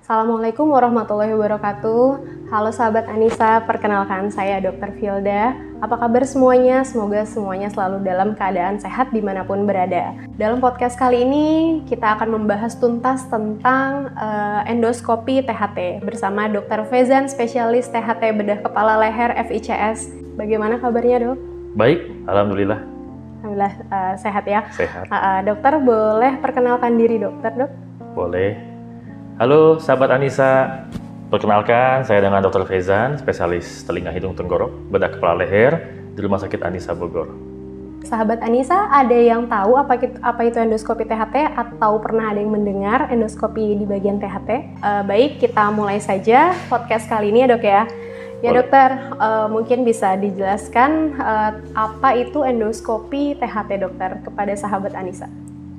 Assalamualaikum warahmatullahi wabarakatuh. Halo sahabat Anissa, perkenalkan saya Dr. Filda. Apa kabar semuanya? Semoga semuanya selalu dalam keadaan sehat dimanapun berada. Dalam podcast kali ini kita akan membahas tuntas tentang endoskopi THT bersama Dr. Fezan, spesialis THT bedah kepala leher FICS. Bagaimana kabarnya, Dok? Baik, alhamdulillah. Alhamdulillah sehat ya. Sehat. Dokter boleh perkenalkan diri dokter, Dok? Boleh. Halo sahabat Anissa, perkenalkan saya dengan Dr. Fezan, spesialis telinga hidung tenggorok bedah kepala leher di Rumah Sakit Anissa Bogor. Sahabat Anissa, ada yang tahu apa itu endoskopi THT atau pernah ada yang mendengar endoskopi di bagian THT? Baik, kita mulai saja podcast kali ini ya, Dok ya. Ya dokter, mungkin bisa dijelaskan apa itu endoskopi THT, dokter, kepada sahabat Anissa?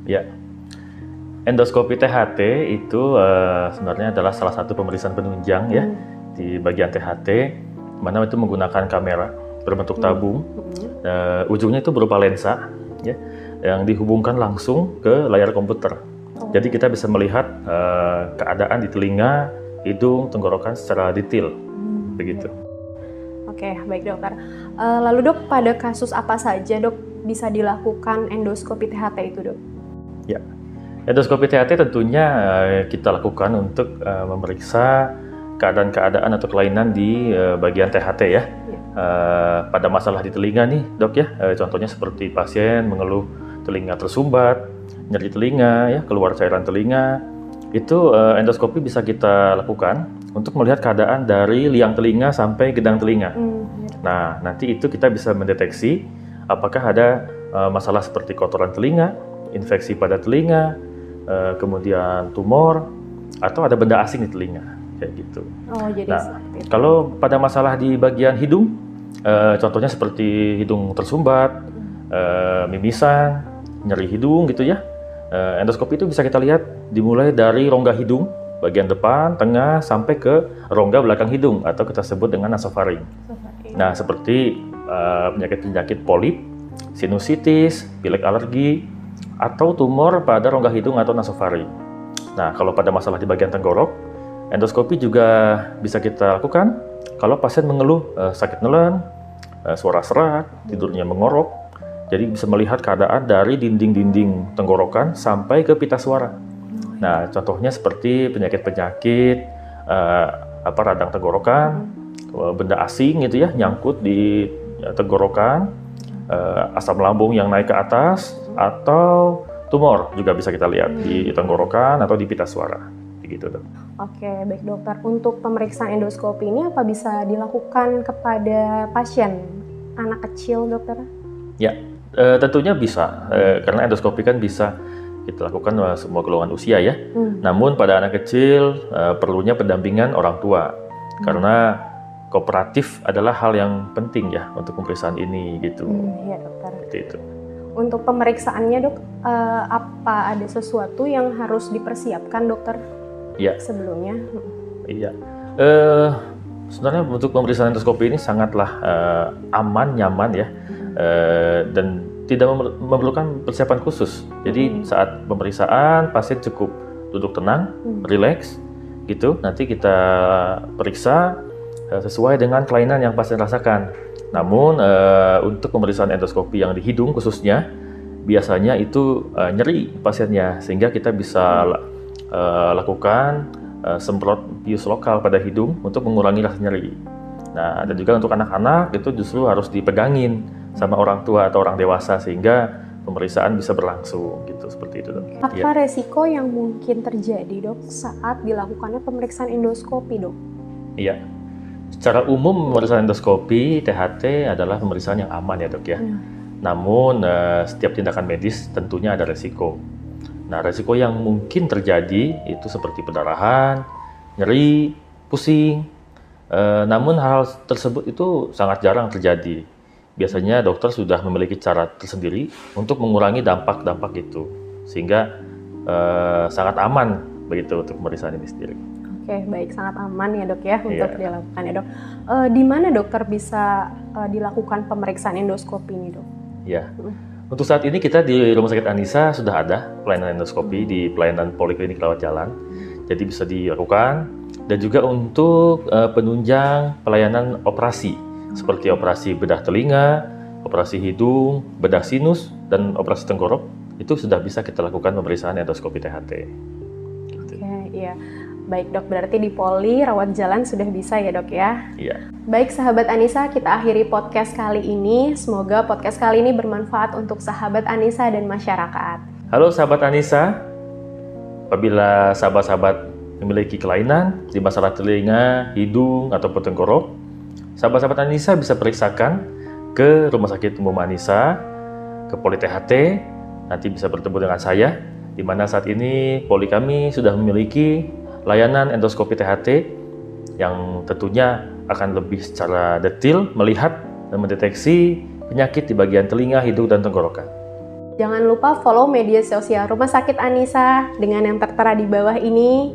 Ya, endoskopi THT itu sebenarnya adalah salah satu pemeriksaan penunjang ya di bagian THT, mana itu menggunakan kamera berbentuk tabung, ujungnya itu berupa lensa ya, yang dihubungkan langsung ke layar komputer. Jadi kita bisa melihat keadaan di telinga, hidung, tenggorokan secara detail. Begitu. Oke, baik dokter. Lalu dok, pada kasus apa saja dok bisa dilakukan endoskopi THT itu dok? Ya, endoskopi THT tentunya kita lakukan untuk memeriksa keadaan-keadaan atau kelainan di bagian THT ya. Pada masalah di telinga nih dok ya, contohnya seperti pasien mengeluh telinga tersumbat, nyeri telinga ya, keluar cairan telinga, itu endoskopi bisa kita lakukan untuk melihat keadaan dari liang telinga sampai gedang telinga. Nah, nanti itu kita bisa mendeteksi apakah ada masalah seperti kotoran telinga, infeksi pada telinga, kemudian tumor, atau ada benda asing di telinga, kayak gitu. Oh, jadi nah, kalau pada masalah di bagian hidung, contohnya seperti hidung tersumbat, mimisan, nyeri hidung gitu ya, endoskopi itu bisa kita lihat dimulai dari rongga hidung, bagian depan, tengah, sampai ke rongga belakang hidung atau kita sebut dengan nasofaring. Nah, seperti penyakit-penyakit polip, sinusitis, pilek alergi, atau tumor pada rongga hidung atau nasofaring. Nah, kalau pada masalah di bagian tenggorok, endoskopi juga bisa kita lakukan kalau pasien mengeluh sakit nelen, suara serak, tidurnya mengorok. Jadi bisa melihat keadaan dari dinding-dinding tenggorokan sampai ke pita suara. Nah, contohnya seperti penyakit-penyakit radang tenggorokan, benda asing gitu ya, nyangkut di tenggorokan, asam lambung yang naik ke atas, atau tumor juga bisa kita lihat di tenggorokan atau di pita suara, begitu dok. Oke, baik dokter. Untuk pemeriksaan endoskopi ini apa bisa dilakukan kepada pasien anak kecil, dokter? Ya, tentunya bisa, karena endoskopi kan bisa kita lakukan semua golongan usia ya. Namun pada anak kecil perlunya pendampingan orang tua, karena kooperatif adalah hal yang penting ya untuk pemeriksaan ini gitu. Iya dokter. Seperti itu. Untuk pemeriksaannya dok, apa ada sesuatu yang harus dipersiapkan dokter? Iya. Sebelumnya? Iya. Sebenarnya untuk pemeriksaan endoskopi ini sangatlah aman, nyaman ya, dan tidak memerlukan persiapan khusus. Jadi saat pemeriksaan pasien cukup duduk tenang, rileks, gitu. Nanti kita periksa sesuai dengan kelainan yang pasien rasakan. Namun untuk pemeriksaan endoskopi yang di hidung khususnya, biasanya itu nyeri pasiennya, sehingga kita bisa lakukan semprot bius lokal pada hidung untuk mengurangi rasa nyeri. Nah, dan juga untuk anak-anak itu justru harus dipegangin sama orang tua atau orang dewasa sehingga pemeriksaan bisa berlangsung gitu, seperti itu dok. Apa resiko yang mungkin terjadi dok saat dilakukannya pemeriksaan endoskopi dok? Iya, secara umum pemeriksaan endoskopi THT adalah pemeriksaan yang aman ya dok ya. Namun setiap tindakan medis tentunya ada resiko. Nah, resiko yang mungkin terjadi itu seperti pendarahan, nyeri, pusing. Namun hal tersebut itu sangat jarang terjadi. Biasanya dokter sudah memiliki cara tersendiri untuk mengurangi dampak-dampak itu, sehingga sangat aman begitu untuk pemeriksaan ini sendiri. Oke, baik, sangat aman ya dok ya untuk dilakukan ya dok. Di mana dokter bisa dilakukan pemeriksaan endoskopi ini dok? Ya, untuk saat ini kita di Rumah Sakit Anissa sudah ada pelayanan endoskopi di pelayanan poliklinik rawat jalan. jadi bisa dilakukan. Dan juga untuk penunjang pelayanan operasi seperti operasi bedah telinga, operasi hidung, bedah sinus, dan operasi tenggorok, itu sudah bisa kita lakukan pemeriksaan endoskopi THT. Oke, iya. Baik dok, berarti di poli rawat jalan sudah bisa ya dok ya? Iya. Baik sahabat Anissa, kita akhiri podcast kali ini. Semoga podcast kali ini bermanfaat untuk sahabat Anissa dan masyarakat. Halo sahabat Anissa, apabila sahabat-sahabat memiliki kelainan di masalah telinga, hidung, ataupun tenggorok, sahabat-sahabat Anissa bisa periksakan ke Rumah Sakit Umum Anissa, ke Poli THT, nanti bisa bertemu dengan saya, di mana saat ini poli kami sudah memiliki layanan endoskopi THT yang tentunya akan lebih secara detail melihat dan mendeteksi penyakit di bagian telinga, hidung, dan tenggorokan. Jangan lupa follow media sosial Rumah Sakit Anissa dengan yang tertera di bawah ini.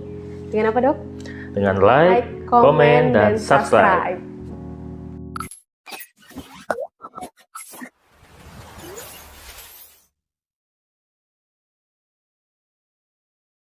Dengan apa dok? Dengan like, komen, dan subscribe.